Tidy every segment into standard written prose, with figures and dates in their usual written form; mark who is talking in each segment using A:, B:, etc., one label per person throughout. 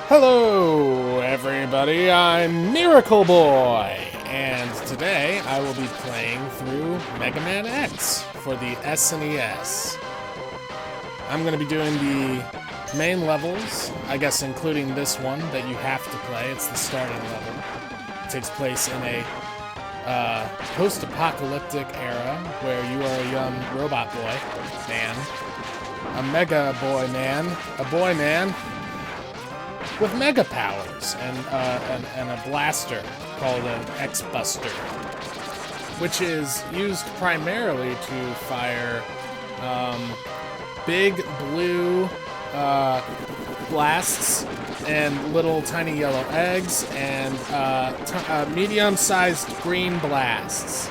A: Hello, everybody. I'm MiracleBoy, and today I will be playing through Mega Man X for the SNES. I'm going to be doing the main levels, I guess including this one that you have to play. It's the starting level. It takes place in a post-apocalyptic era where you are a young robot boy man, a mega boy man, a boy man with mega powers and a blaster called an X-Buster, which is used primarily to fire big blue blasts and little tiny yellow eggs and medium-sized green blasts.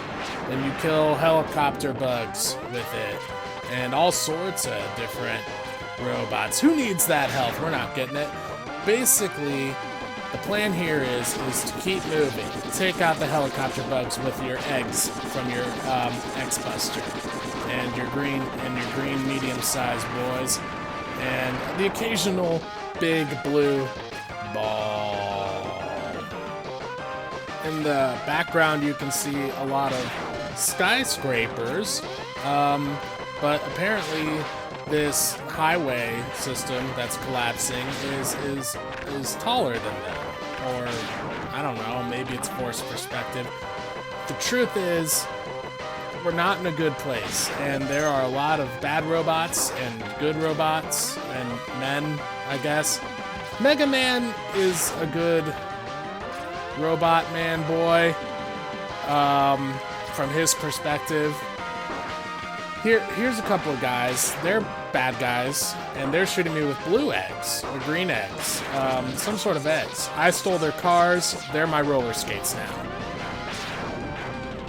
A: And you kill helicopter bugs with it and all sorts of different robots. Who needs that health? We're not getting it. Basically, the plan here is to keep moving. Take out the helicopter bugs with your eggs from your X-Buster and your green medium-sized boys and the occasional big blue ball. In the background, you can see a lot of skyscrapers, but apparently this highway system that's collapsing is taller than them. Or, I don't know, maybe it's forced perspective. The truth is, we're not in a good place, and there are a lot of bad robots and good robots and men, I guess. Mega Man is a good robot man boy, from his perspective. Here's a couple of guys. They're bad guys, and they're shooting me with blue eggs, or green eggs, some sort of eggs. I stole their cars. They're my roller skates now.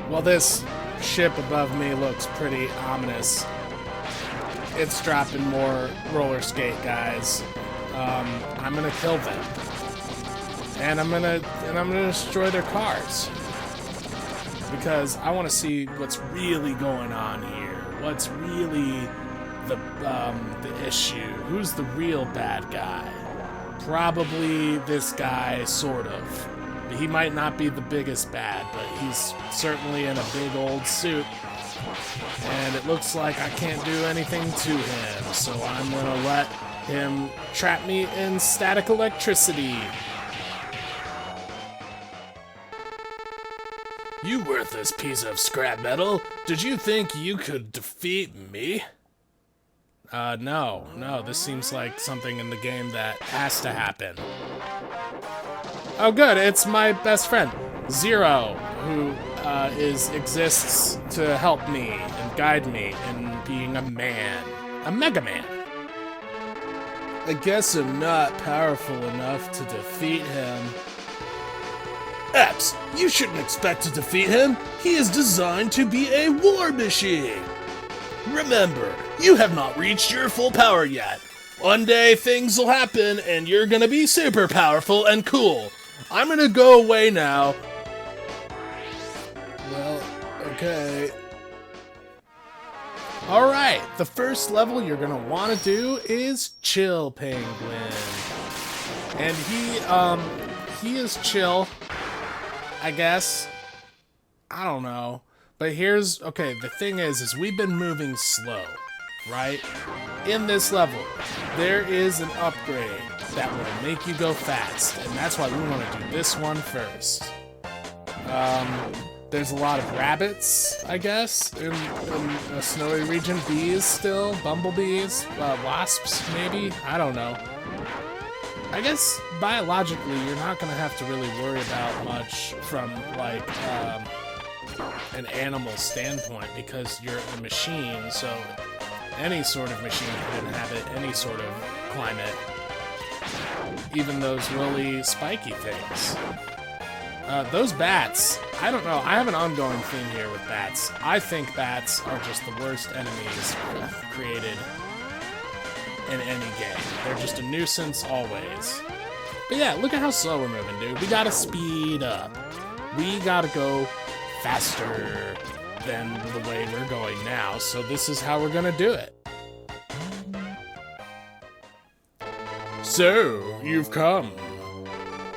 A: Well, this ship above me looks pretty ominous. It's dropping more roller skate guys. I'm gonna kill them, and I'm gonna destroy their cars because I want to see what's really going on here. What's really the issue? Who's the real bad guy? Probably this guy, sort of. He might not be the biggest bad, but he's certainly in a big old suit. And it looks like I can't do anything to him, so I'm gonna let him trap me in static electricity. You worthless piece of scrap metal! Did you think you could defeat me? No, this seems like something in the game that has to happen. Oh good, it's my best friend, Zero, who exists to help me and guide me in being a man. A Mega Man. I guess I'm not powerful enough to defeat him. Epps, you shouldn't expect to defeat him. He is designed to be a war machine. Remember, you have not reached your full power yet. One day things will happen and you're gonna be super powerful and cool. I'm gonna go away now. Well, okay. Alright, the first level you're gonna want to do is Chill Penguin. And he is chill, I guess. I don't know. But okay, the thing is we've been moving slow, right? In this level, there is an upgrade that will make you go fast, and that's why we want to do this one first. There's a lot of rabbits, I guess, in a snowy region. Bees still, bumblebees, wasps maybe, I don't know. I guess biologically you're not going to have to really worry about much from like an animal standpoint because you're a machine, so any sort of machine can inhabit any sort of climate, even those really spiky things. Those bats, I don't know, I have an ongoing theme here with bats. I think bats are just the worst enemies created in any game. They're just a nuisance always. But yeah, look at how slow we're moving, dude. We gotta speed up. We gotta go faster. than the way we're going now, so this is how we're gonna do it. So, you've come.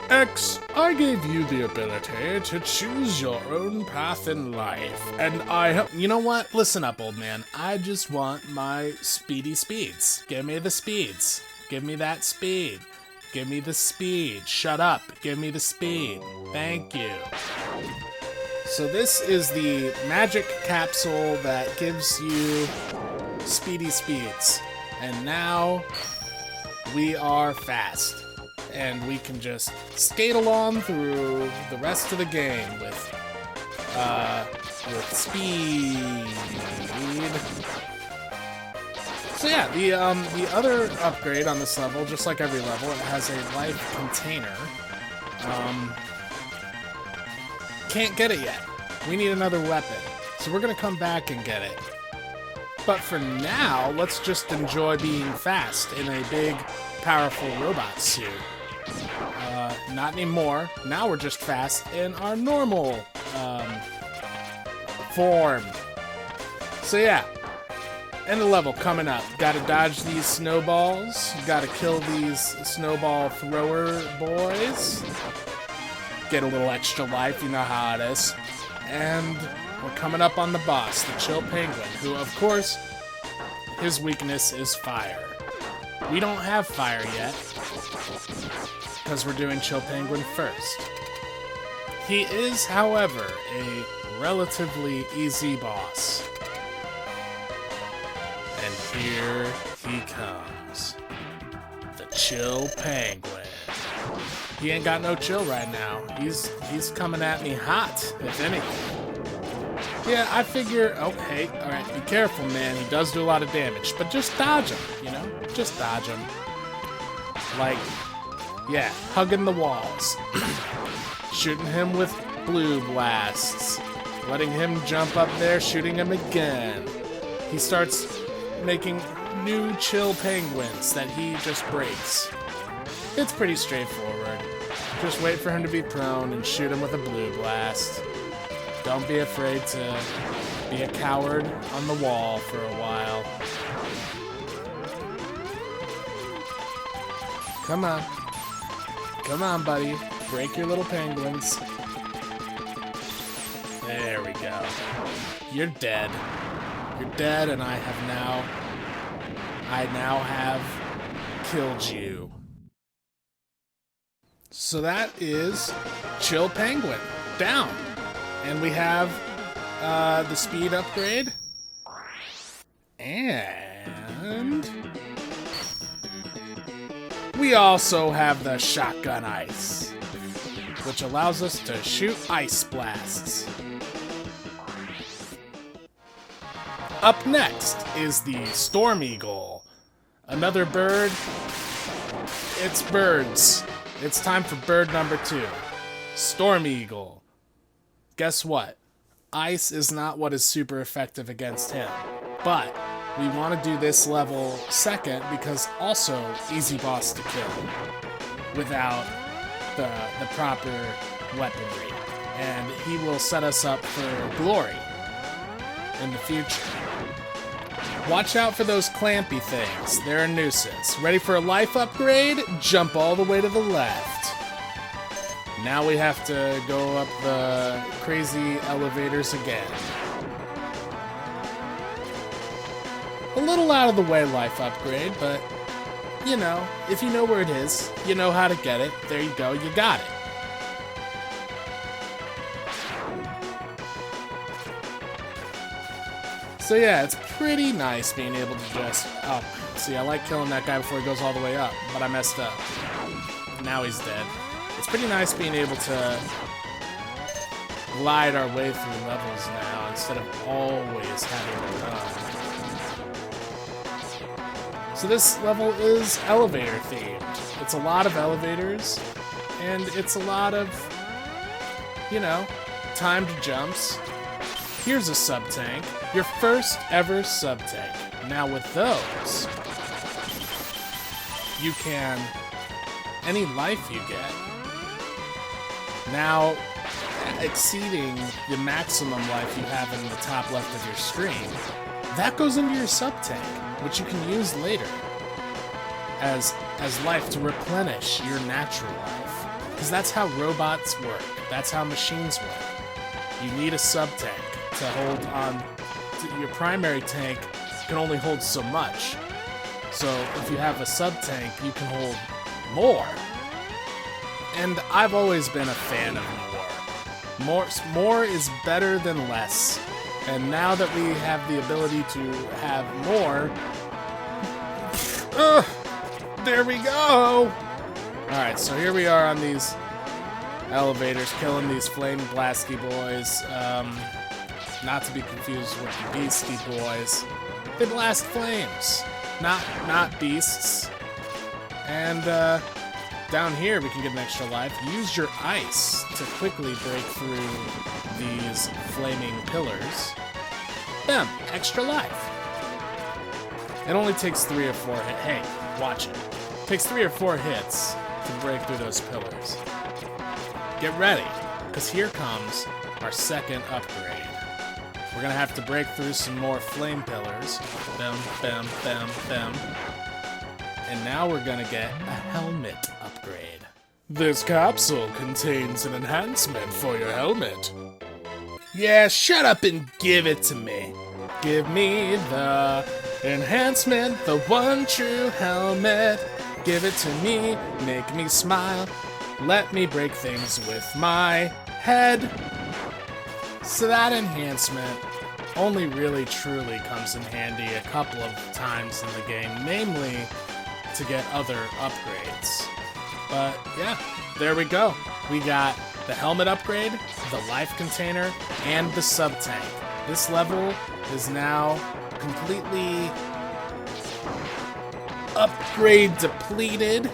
A: X, I gave you the ability to choose your own path in life, and you know what? Listen up, old man. I just want my speedy speeds. Give me the speeds. Give me that speed. Give me the speed. Shut up. Give me the speed. Thank you. So this is the magic capsule that gives you speedy speeds. And now we are fast. And we can just skate along through the rest of the game with speed. So yeah, the other upgrade on this level, just like every level, it has a life container. Can't get it yet. We need another weapon. So we're gonna come back and get it. But for now, let's just enjoy being fast in a big, powerful robot suit. Not anymore. Now we're just fast in our normal form. So yeah, end of level coming up. Gotta dodge these snowballs. Gotta kill these snowball thrower boys. Get a little extra life, you know how it is. And we're coming up on the boss, the Chill Penguin, who of course, his weakness is fire. We don't have fire yet, because we're doing Chill Penguin first. He is, however, a relatively easy boss. And here he comes. The Chill Penguin. He ain't got no chill right now. He's coming at me hot, if anything. Yeah, I figure, oh, hey, alright, be careful, man. He does do a lot of damage, but just dodge him, you know? Just dodge him. Like, yeah, hugging the walls. Shooting him with blue blasts. Letting him jump up there, shooting him again. He starts making new Chill Penguins that he just breaks. It's pretty straightforward. Just wait for him to be prone and shoot him with a blue blast. Don't be afraid to be a coward on the wall for a while. Come on. Come on, buddy. Break your little penguins. There we go. You're dead. You're dead, and I now have killed you. So that is Chill Penguin down. And we have the speed upgrade. And we also have the Shotgun Ice, which allows us to shoot ice blasts. Up next is the Storm Eagle. Another bird. It's birds. It's time for bird number 2. Storm Eagle. Guess what? Ice is not what is super effective against him. But we want to do this level second because also easy boss to kill without the proper weaponry. And he will set us up for glory in the future. Watch out for those clampy things. They're a nuisance. Ready for a life upgrade? Jump all the way to the left. Now we have to go up the crazy elevators again. A little out of the way life upgrade, but, you know, if you know where it is, you know how to get it. There you go, you got it. So yeah, it's pretty nice being able to just... Oh, see, I like killing that guy before he goes all the way up, but I messed up. Now he's dead. It's pretty nice being able to glide our way through levels now instead of always having to run. So this level is elevator themed. It's a lot of elevators, and it's a lot of, you know, timed jumps. Here's a sub-tank. Your first ever sub-tank. Now with those, you can... Any life you get. Now, exceeding the maximum life you have in the top left of your screen, that goes into your sub-tank, which you can use later as life to replenish your natural life. Because that's how robots work. That's how machines work. You need a sub-tank to hold on. Your primary tank can only hold so much. So if you have a sub-tank, you can hold more. And I've always been a fan of more. More is better than less. And now that we have the ability to have more, there we go! Alright, so here we are on these elevators, killing these flame blasty boys. Not to be confused with the beastie boys. They blast flames, not beasts. And down here we can get an extra life. Use your ice to quickly break through these flaming pillars. Bam! Extra life. It only takes 3 or 4 hits. Hey, watch it. It takes 3 or 4 hits to break through those pillars. Get ready, because here comes our second upgrade. We're gonna have to break through some more flame pillars. Bam, bam, bam, bam. And now we're gonna get a helmet upgrade. This capsule contains an enhancement for your helmet. Yeah, shut up and give it to me. Give me the enhancement, the one true helmet. Give it to me, make me smile. Let me break things with my head. So that enhancement only really truly comes in handy a couple of times in the game, namely to get other upgrades. But yeah, there we go. We got the helmet upgrade, the life container, and the sub-tank. This level is now completely upgrade depleted,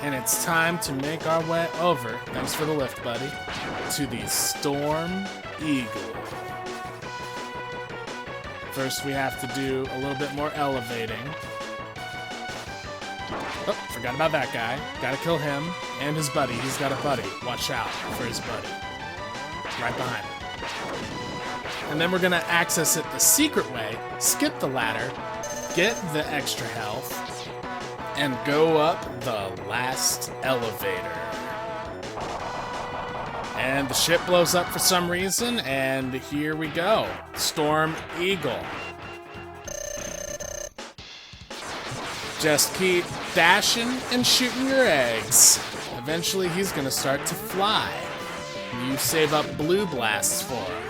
A: and it's time to make our way over, thanks for the lift, buddy, to the Storm Eagle. First, we have to do a little bit more elevating. Oh, forgot about that guy. Gotta kill him and his buddy. He's got a buddy. Watch out for his buddy. Right behind him. And then we're gonna access it the secret way, skip the ladder, get the extra health, and go up the last elevator. And the ship blows up for some reason, and here we go. Storm Eagle. Just keep dashing and shooting your eggs. Eventually he's gonna start to fly. You save up blue blasts for him.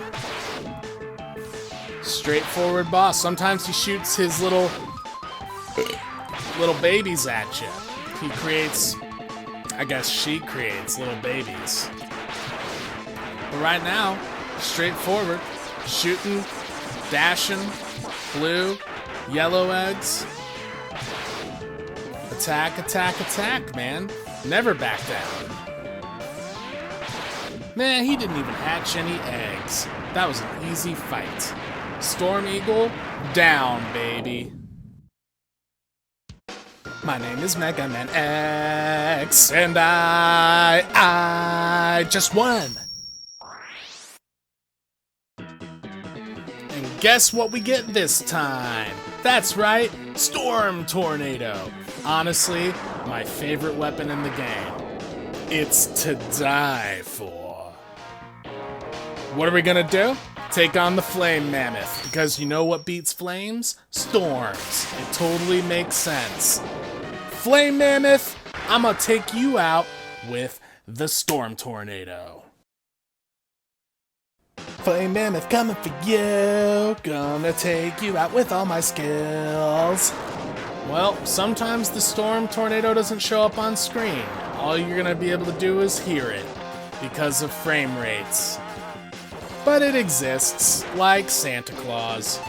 A: Straightforward boss. Sometimes he shoots his little babies at you. He creates, I guess she creates little babies. But right now, straightforward, shooting, dashing, blue, yellow eggs. Attack, attack, attack, man. Never back down. Man, he didn't even hatch any eggs. That was an easy fight. Storm Eagle, down, baby. My name is Mega Man X, and I just won. And guess what we get this time? That's right, Storm Tornado. Honestly, my favorite weapon in the game. It's to die for. What are we gonna do? Take on the Flame Mammoth, because you know what beats flames? Storms. It totally makes sense. Flame Mammoth, I'm gonna take you out with the Storm Tornado. Flame Mammoth coming for you. Gonna take you out with all my skills. Well, sometimes the Storm Tornado doesn't show up on screen. All you're gonna be able to do is hear it, because of frame rates. But it exists, like Santa Claus.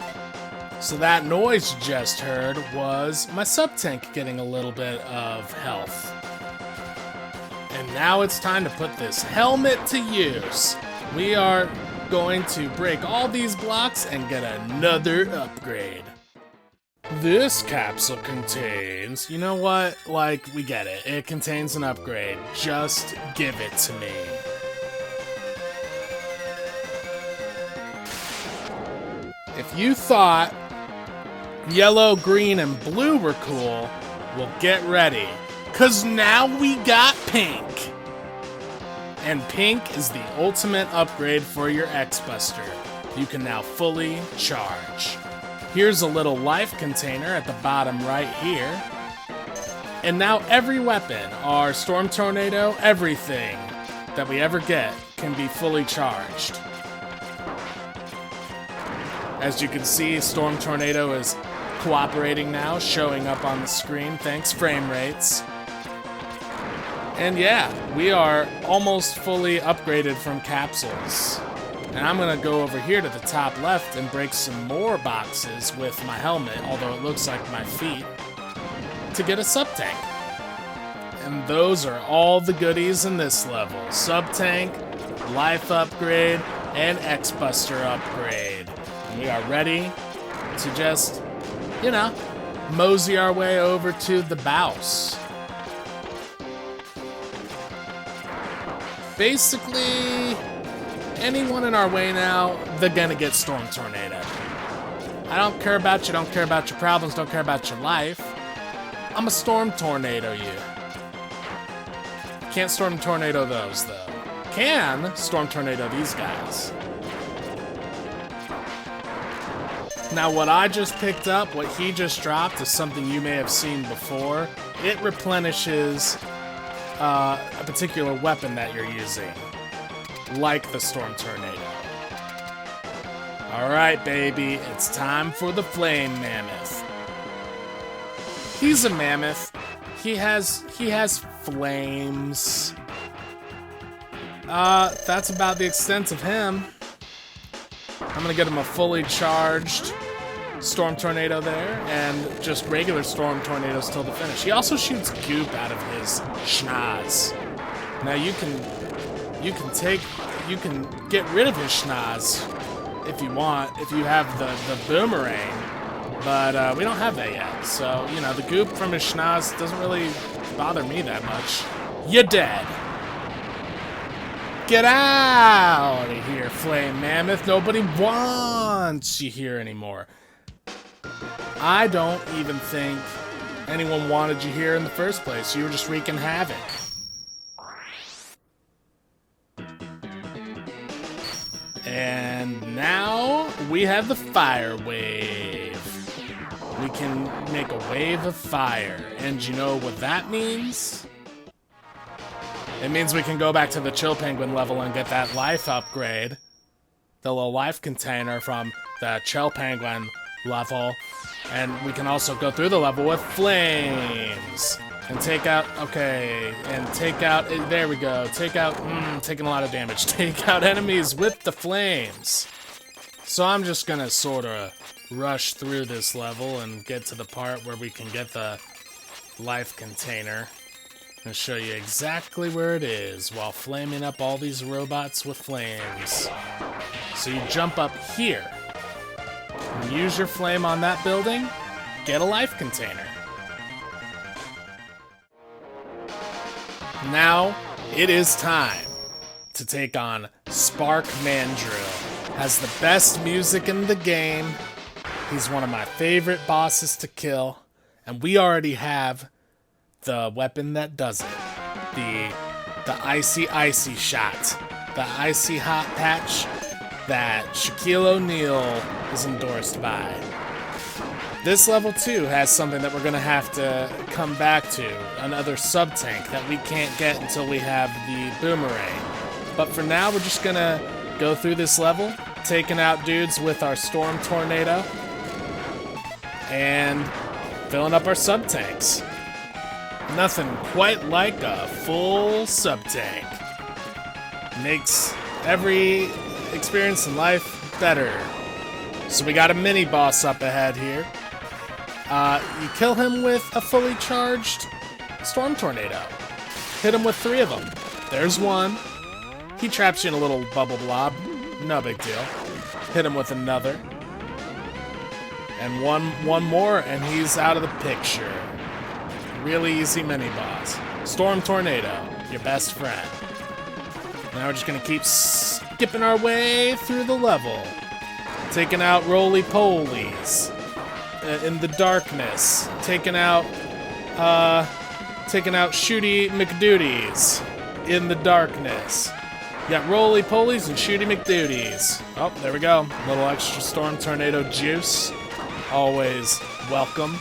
A: So that noise you just heard was my sub-tank getting a little bit of health. And now it's time to put this helmet to use. We are going to break all these blocks and get another upgrade. This capsule contains, you know what, like, we get it. It contains an upgrade. Just give it to me. if you thought yellow, green, and blue were cool, well, get ready. Because now we got pink. And pink is the ultimate upgrade for your X-Buster. You can now fully charge. Here's a little life container at the bottom right here. And now every weapon, our Storm Tornado, everything that we ever get can be fully charged. As you can see, Storm Tornado is cooperating now, showing up on the screen. Thanks, frame rates. And yeah, we are almost fully upgraded from capsules. And I'm gonna go over here to the top left and break some more boxes with my helmet, although it looks like my feet, to get a sub-tank. And those are all the goodies in this level. Sub-tank, life upgrade, and X-Buster upgrade. And we are ready to just, you know, mosey our way over to the boss. Basically, anyone in our way now, they're gonna get Storm Tornado. I don't care about you, don't care about your problems, don't care about your life. I'm a Storm Tornado you. Can't Storm Tornado those, though. Can Storm Tornado these guys. Now, what I just picked up, what he just dropped, is something you may have seen before. It replenishes a particular weapon that you're using, like the Storm Tornado. Alright, baby, it's time for the Flame Mammoth. He's a mammoth. He has flames. That's about the extent of him. I'm gonna get him a fully charged Storm Tornado there, and just regular Storm Tornadoes till the finish. He also shoots goop out of his schnoz. Now you can get rid of his schnoz if you want, if you have the boomerang, but we don't have that yet. So, you know, the goop from his schnoz doesn't really bother me that much. You're dead. Get out of here, Flame Mammoth. Nobody wants you here anymore. I don't even think anyone wanted you here in the first place. You were just wreaking havoc. And now we have the Fire Wave. We can make a wave of fire. And you know what that means? It means we can go back to the Chill Penguin level and get that life upgrade. The little life container from the Chill Penguin level. And we can also go through the level with flames. And take out, okay, and take out, there we go. Take out, taking a lot of damage. Take out enemies with the flames. So I'm just gonna sort of rush through this level and get to the part where we can get the life container. And show you exactly where it is while flaming up all these robots with flames. So you jump up here. And use your flame on that building. Get a life container. Now it is time to take on Spark Mandrill. Has the best music in the game. He's one of my favorite bosses to kill. And we already have the weapon that does it. The icy shot. The icy hot patch that Shaquille O'Neal is endorsed by. This level 2 has something that we're gonna have to come back to. Another sub-tank that we can't get until we have the boomerang. But for now, we're just gonna go through this level, taking out dudes with our Storm Tornado, and filling up our sub-tanks. Nothing quite like a full sub-tank. Makes every experience in life better. So we got a mini-boss up ahead here. You kill him with a fully charged Storm Tornado. Hit him with 3 of them. There's one. He traps you in a little bubble blob. No big deal. Hit him with another. And one more, and he's out of the picture. Really easy mini-boss. Storm Tornado, your best friend. Now we're just gonna keep skipping our way through the level. Taking out roly-polies in the darkness. Taking out Shooty McDuties in the darkness. You got roly-polies and Shooty McDuties. Oh, there we go. A little extra storm tornado juice. Always welcome.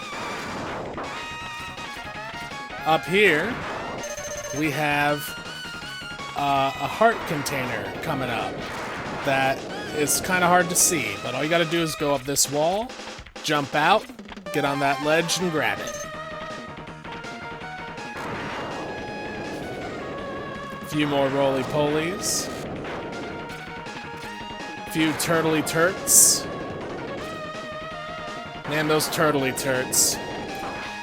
A: Up here, we have a heart container coming up that is kind of hard to see, but all you gotta do is go up this wall, jump out, get on that ledge, and grab it. A few more roly-polies. A few turtly turts. Man, those turtly turts.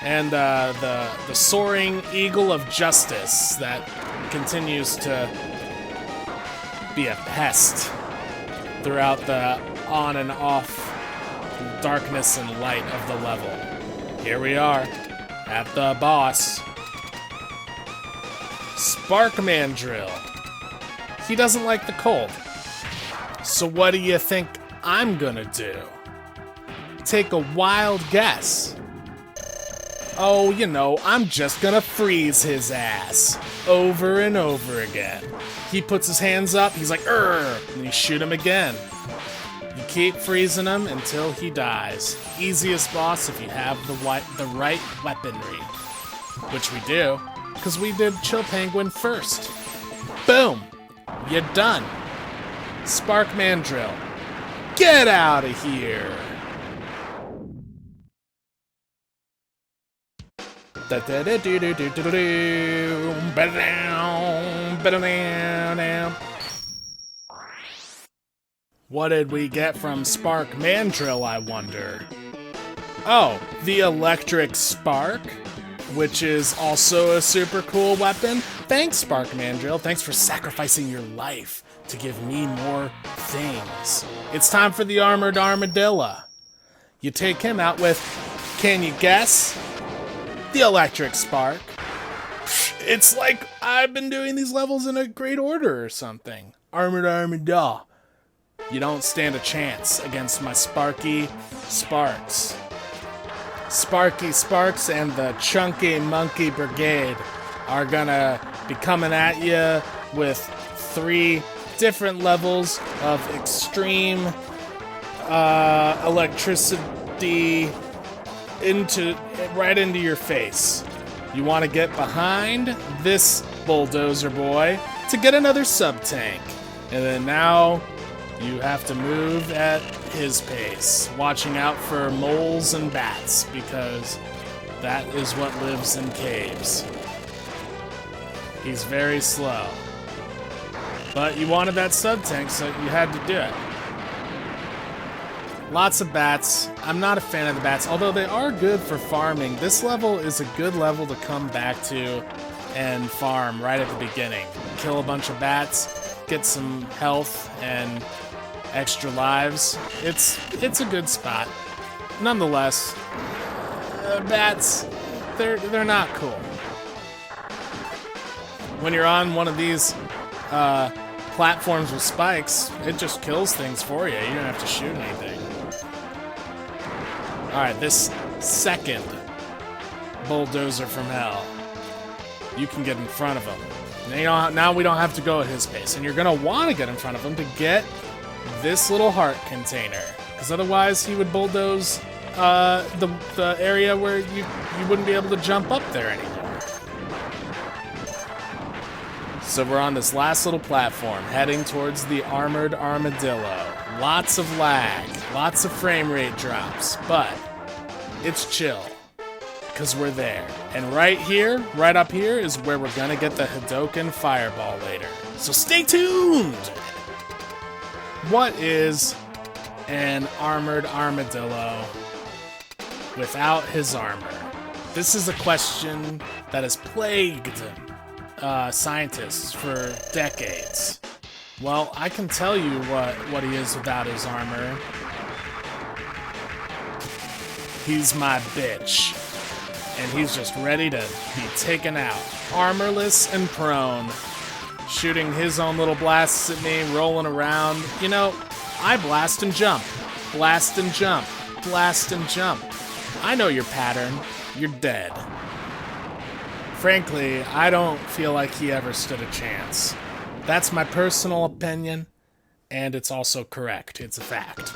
A: And the soaring eagle of justice that continues to be a pest throughout the on and off darkness and light of the level. Here we are at the boss. Spark Mandrill. He doesn't like the cold. So what do you think I'm gonna do? Take a wild guess. Oh, you know, I'm just gonna freeze his ass over and over again. He puts his hands up, he's like, "Urgh," and you shoot him again. You keep freezing him until he dies. Easiest boss if you have the right weaponry. Which we do, because we did Chill Penguin first. Boom! You're done. Spark Mandrill. Get out of here! What did we get from Spark Mandrill, I wonder? Oh, the Electric Spark, which is also a super cool weapon. Thanks, Spark Mandrill. Thanks for sacrificing your life to give me more things. It's time for the Armored Armadillo. You take him out with, can you guess? The Electric Spark. It's like I've been doing these levels in a great order or something. Armored Armadillo. You don't stand a chance against my Sparky Sparks. Sparky Sparks and the Chunky Monkey Brigade are gonna be coming at you with 3 different levels of extreme electricity right into your face. You want to get behind this bulldozer boy to get another sub-tank. And then now you have to move at his pace, watching out for moles and bats, because that is what lives in caves. He's very slow. But you wanted that sub-tank, so you had to do it. Lots of bats. I'm not a fan of the bats, although they are good for farming. This level is a good level to come back to and farm right at the beginning. Kill a bunch of bats, get some health and extra lives. It's a good spot. Nonetheless, bats, they're not cool. When you're on one of these platforms with spikes, it just kills things for you. You don't have to shoot anything. Alright, this second bulldozer from hell, you can get in front of him. Now we don't have to go at his pace, and you're going to want to get in front of him to get this little heart container, because otherwise he would bulldoze the area where you wouldn't be able to jump up there anymore. So we're on this last little platform, heading towards the Armored Armadillo. Lots of lag, lots of frame rate drops, but it's chill, because we're there. And right here, right up here, is where we're gonna get the Hadouken Fireball later. So stay tuned! What is an Armored Armadillo without his armor? This is a question that has plagued scientists for decades. Well, I can tell you what he is without his armor. He's my bitch. And he's just ready to be taken out. Armorless and prone. Shooting his own little blasts at me, rolling around. You know, I blast and jump. Blast and jump. Blast and jump. I know your pattern. You're dead. Frankly, I don't feel like he ever stood a chance. That's my personal opinion, and it's also correct. It's a fact.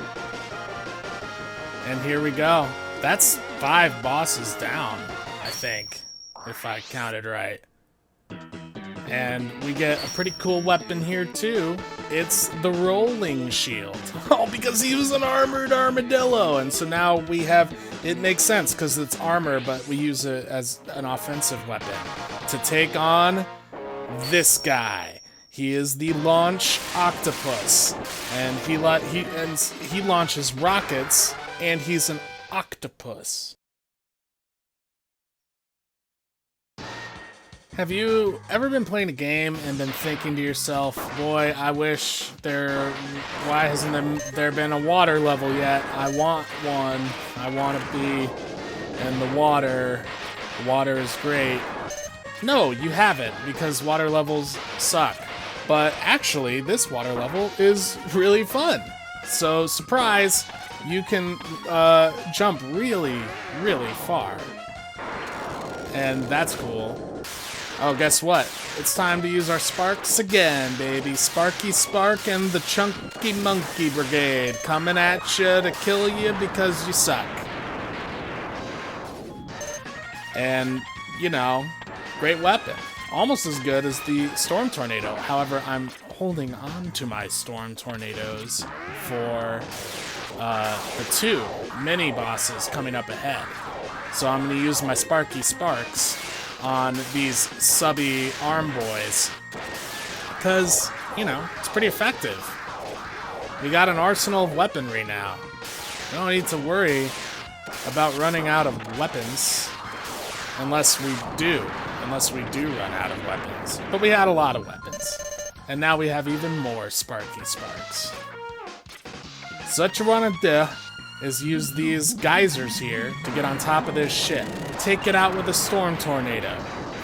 A: And here we go. That's 5 bosses down, I think, if I counted right. And we get a pretty cool weapon here, too. It's the rolling shield. Oh, because he was an armored armadillo. And so now we have... It makes sense because it's armor, but we use it as an offensive weapon to take on this guy. He is the launch octopus. And he launches rockets, and he's an octopus. Have you ever been playing a game and been thinking to yourself, boy, I wish why hasn't there been a water level yet? I want one. I want to be in the water. The water is great. No, you haven't, because water levels suck. But actually, this water level is really fun. So, surprise, you can jump really, really far. And that's cool. Oh, guess what? It's time to use our sparks again, baby. Sparky Spark and the Chunky Monkey Brigade coming at you to kill you because you suck. And, you know, great weapon. Almost as good as the Storm Tornado. However, I'm holding on to my Storm Tornadoes for the 2 mini bosses coming up ahead. So I'm going to use my Sparky Sparks on these subby arm boys, because, you know, it's pretty effective. We got an arsenal of weaponry now. We don't need to worry about running out of weapons, unless we do run out of weapons. But we had a lot of weapons, and now we have even more Sparky Sparks. So what you want to do is use these geysers here to get on top of this ship. Take it out with a Storm Tornado.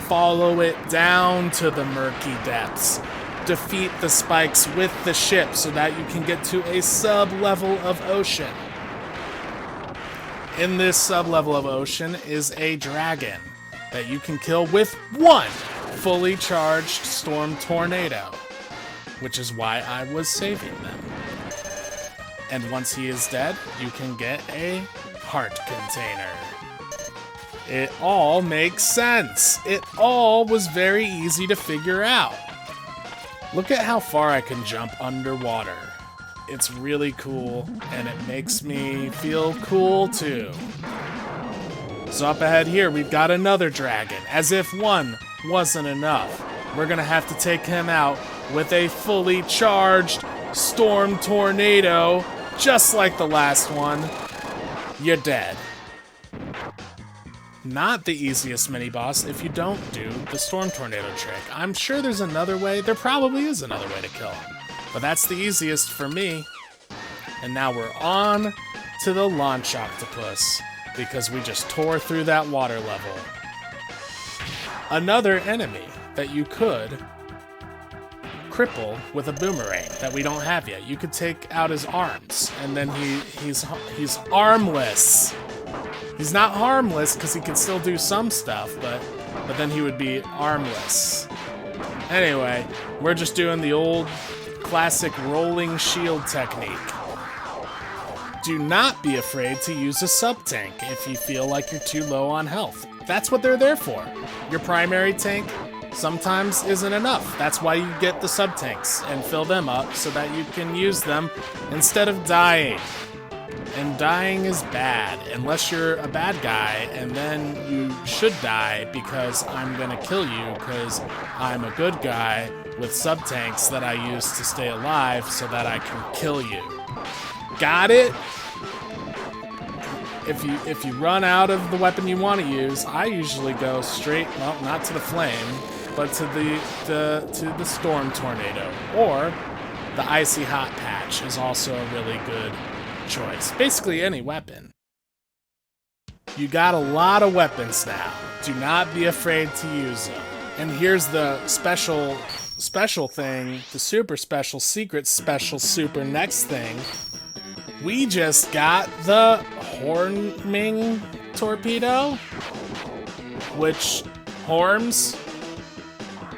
A: Follow it down to the murky depths. Defeat the spikes with the ship so that you can get to a sub-level of ocean. In this sub-level of ocean is a dragon that you can kill with 1 fully charged Storm Tornado, which is why I was saving them. And once he is dead, you can get a heart container. It all makes sense. It all was very easy to figure out. Look at how far I can jump underwater. It's really cool, and it makes me feel cool too. So up ahead here, we've got another dragon. As if 1 wasn't enough, we're gonna have to take him out with a fully charged Storm Tornado. Just like the last one, you're dead. Not the easiest mini-boss if you don't do the Storm Tornado trick. I'm sure there's another way. There probably is another way to kill him. But that's the easiest for me. And now we're on to the Launch Octopus, because we just tore through that water level. Another enemy that you could cripple with a boomerang that we don't have yet. You could take out his arms, and then he's armless. He's not harmless because he can still do some stuff, but then he would be armless. Anyway, we're just doing the old classic rolling shield technique. Do not be afraid to use a sub-tank if you feel like you're too low on health. That's what they're there for. Your primary tank sometimes isn't enough. That's why you get the sub-tanks and fill them up so that you can use them instead of dying. And dying is bad, unless you're a bad guy, and then you should die because I'm gonna kill you because I'm a good guy with sub-tanks that I use to stay alive so that I can kill you. Got it? If you run out of the weapon you want to use, I usually go straight, well, not to the flame, but to the Storm Tornado, or the Icy Hot Patch is also a really good choice. Basically any weapon. You got a lot of weapons now. Do not be afraid to use them. And here's the special thing, the super special, secret special, super next thing. We just got the Horming Torpedo, which Horms.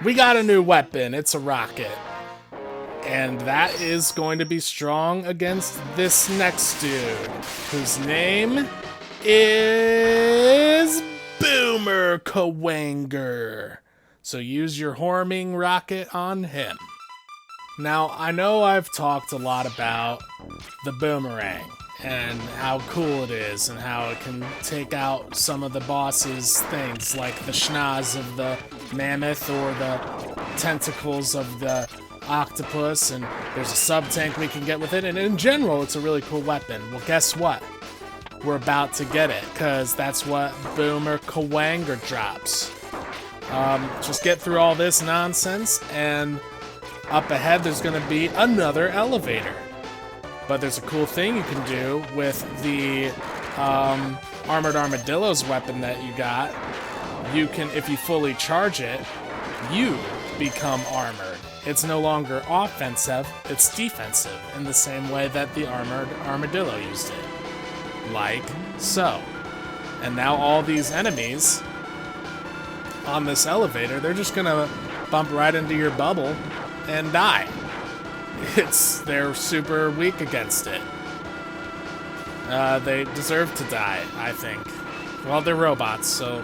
A: We got a new weapon. It's a rocket. And that is going to be strong against this next dude, whose name is Boomer Kawanger. So use your Horming rocket on him. Now, I know I've talked a lot about the boomerang and how cool it is and how it can take out some of the boss's things, like the schnoz of the mammoth or the tentacles of the octopus, and there's a sub-tank we can get with it, and in general, it's a really cool weapon. Well, guess what? We're about to get it, because that's what Boomer Kawanger drops. Just get through all this nonsense, and up ahead there's going to be another elevator. But there's a cool thing you can do with the Armored Armadillo's weapon that you got. You can, if you fully charge it, you become armored. It's no longer offensive, it's defensive, in the same way that the Armored Armadillo used it. Like so. And now all these enemies on this elevator, they're just gonna bump right into your bubble and die. They're super weak against it. They deserve to die, I think. Well, they're robots, so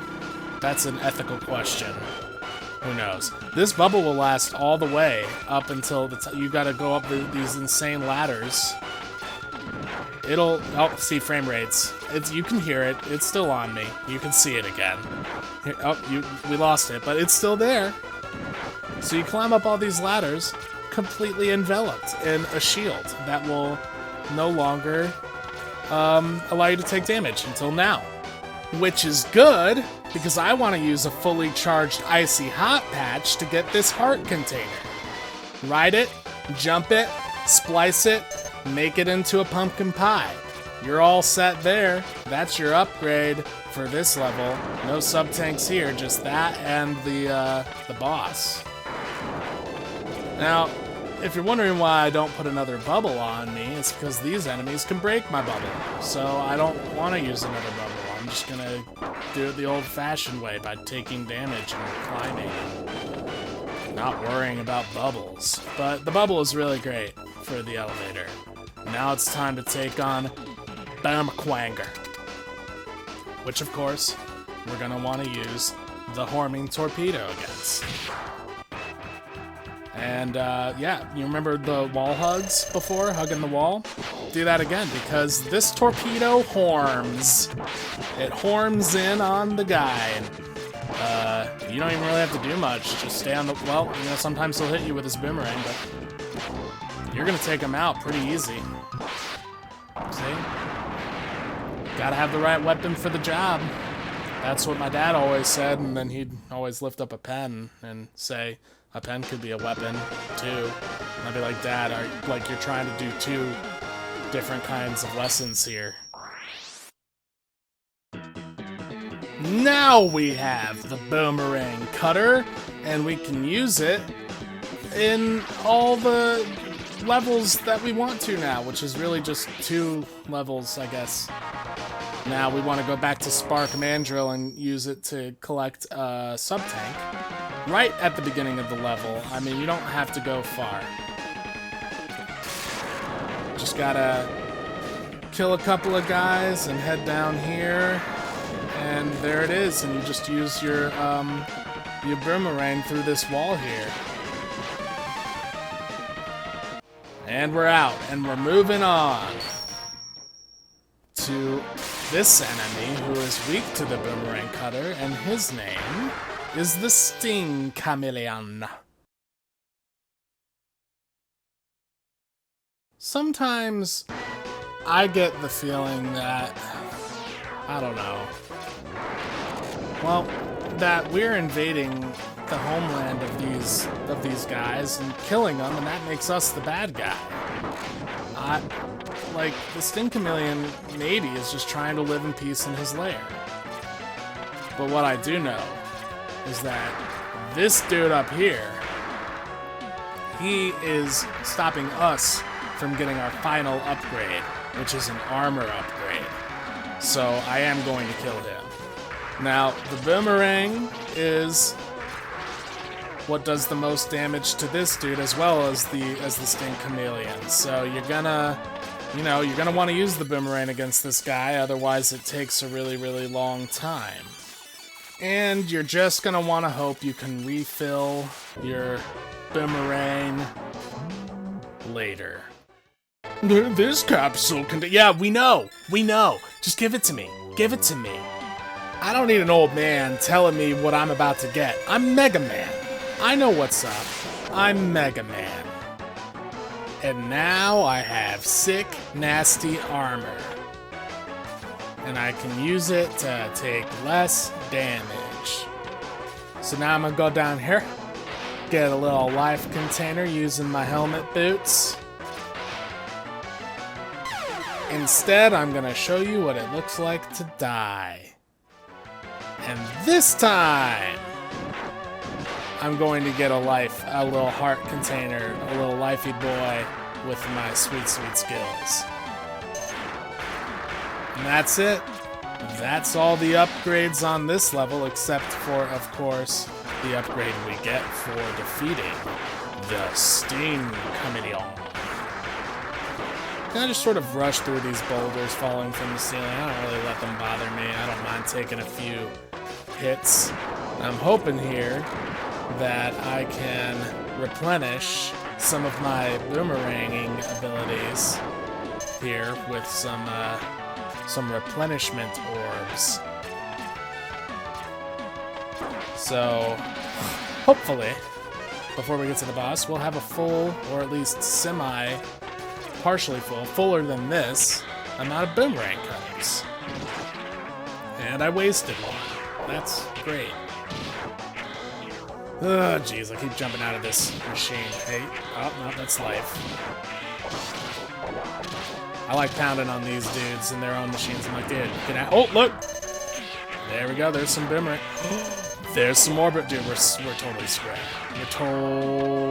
A: that's an ethical question. Who knows? This bubble will last all the way up until you gotta go up these insane ladders. It'll... Oh, see frame rates. You can hear it. It's still on me. You can see it again. Here, we lost it, but it's still there. So you climb up all these ladders, completely enveloped in a shield that will no longer allow you to take damage until now. Which is good, because I want to use a fully charged Icy Hot Patch to get this heart container. Ride it, jump it, splice it, make it into a pumpkin pie. You're all set there. That's your upgrade for this level. No sub-tanks here, just that and the boss. Now, if you're wondering why I don't put another bubble on me, it's because these enemies can break my bubble. So I don't want to use another bubble. I'm just gonna do it the old-fashioned way by taking damage and climbing and not worrying about bubbles. But the bubble is really great for the elevator. Now it's time to take on Boomer Kawanger, which of course we're gonna want to use the Horming Torpedo against. And yeah, you remember the wall hugs before, hugging the wall? Do that again, because this torpedo horns. It horns in on the guy. And, you don't even really have to do much. Just stay on the... Well, you know, sometimes he'll hit you with his boomerang, but you're going to take him out pretty easy. See? Gotta have the right weapon for the job. That's what my dad always said, and then he'd always lift up a pen and say... A pen could be a weapon, too. And I'd be like, Dad, you're trying to do two different kinds of lessons here. Now we have the boomerang cutter, and we can use it in all the levels that we want to now, which is really just 2 levels, I guess. Now we want to go back to Spark Mandrill and use it to collect a sub-tank. Right at the beginning of the level. I mean, you don't have to go far. Just gotta kill a couple of guys and head down here. And there it is. And you just use your boomerang through this wall here. And we're out. And we're moving on to this enemy who is weak to the boomerang cutter. And his name... is the Sting Chameleon. Sometimes I get the feeling that, I don't know, well, that we're invading the homeland of these guys and killing them, and that makes us the bad guy. Like, the Sting Chameleon maybe is just trying to live in peace in his lair. But what I do know is that this dude up here, he is stopping us from getting our final upgrade. which is an armor upgrade. So I am going to kill him. Now, the boomerang is what does the most damage to this dude, as well as the Sting Chameleon. So you're gonna want to use the boomerang against this guy, otherwise it takes a really, really long time. And you're just gonna want to hope you can refill your boomerang later. This capsule can... Yeah, we know. Just give it to me. Give it to me. I don't need an old man telling me what I'm about to get. I'm Mega Man. I know what's up. I'm Mega Man. And now I have sick, nasty armor. And I can use it to take less damage. So now I'm gonna go down here, get a little life container using my helmet boots. Instead, I'm gonna show you what it looks like to die. And this time, I'm going to get a little heart container, a little lifey boy with my sweet, sweet skills. And that's it. That's all the upgrades on this level, except for, of course, the upgrade we get for defeating the Sting Chameleon. I just sort of rush through these boulders falling from the ceiling. I don't really let them bother me. I don't mind taking a few hits. I'm hoping here that I can replenish some of my boomeranging abilities here with some replenishment orbs. So, hopefully, before we get to the boss, we'll have a full, or at least partially full, fuller than this, amount of boomerang cuttings. And I wasted one. That's great. Oh, jeez, I keep jumping out of this machine. Hey, oh, no, that's life. I like pounding on these dudes in their own machines. I'm like, dude, get out. Oh, look! There we go, there's some boomerang. There's some more, but dude, we're totally square. We're totally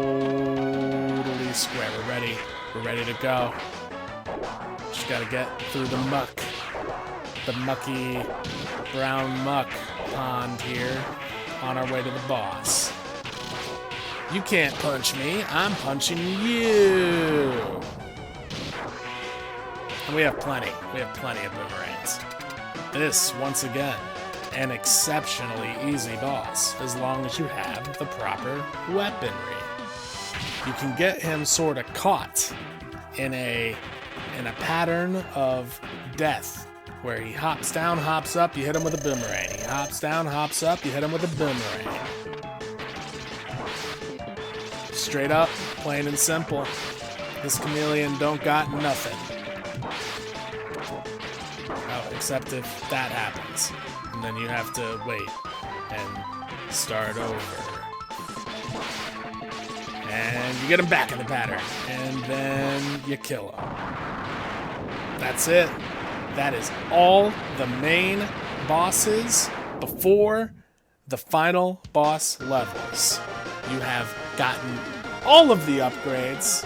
A: square. We're ready. We're ready to go. Just gotta get through the muck. The mucky brown muck pond here on our way to the boss. You can't punch me. I'm punching you. And we have plenty. We have plenty of boomerangs. This, once again, an exceptionally easy boss, as long as you have the proper weaponry. You can get him sort of caught in a pattern of death, where he hops down, hops up, you hit him with a boomerang. He hops down, hops up, you hit him with a boomerang. Straight up, plain and simple. This chameleon don't got nothing. Oh, except if that happens. And then you have to wait and start over. And you get him back in the pattern. And then you kill him. That's it. That is all the main bosses before the final boss levels. You have gotten all of the upgrades.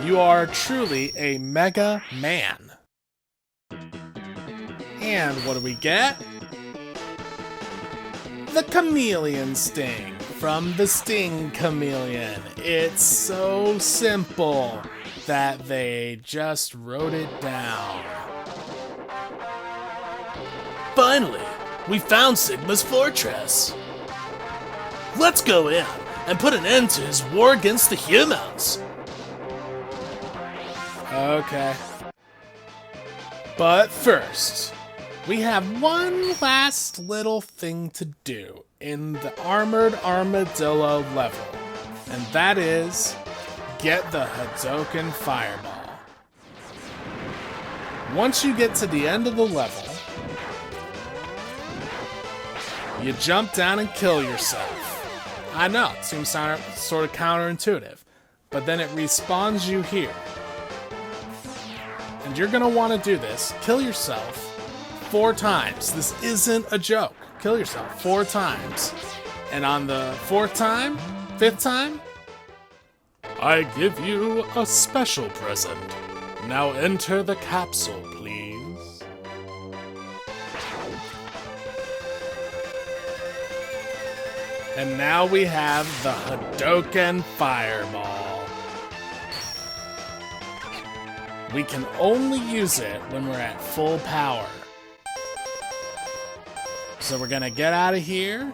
A: You are truly a Mega Man. And what do we get? The Chameleon Sting from the Sting Chameleon. It's so simple that they just wrote it down.
B: Finally, we found Sigma's fortress. Let's go in and put an end to his war against the humans.
A: Okay. But first, we have one last little thing to do in the Armored Armadillo level, and that is get the Hadouken Fireball. Once you get to the end of the level, you jump down and kill yourself. I know, it seems sort of counterintuitive, but then it respawns you here. And you're gonna want to do this. Kill yourself 4 times. This isn't a joke. Kill yourself 4 times. And on the 4th time, 5th time, I give you a special present. Now enter the capsule, please. And now we have the Hadouken Fireball. We can only use it when we're at full power. So we're gonna get out of here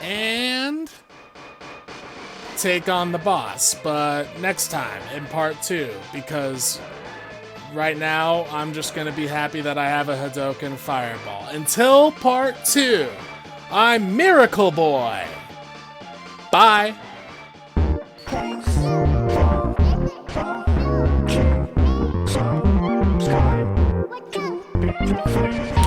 A: and take on the boss, but next time in part 2, because right now I'm just gonna be happy that I have a Hadouken Fireball. Until part 2, I'm MiracleBoy. Bye.
C: What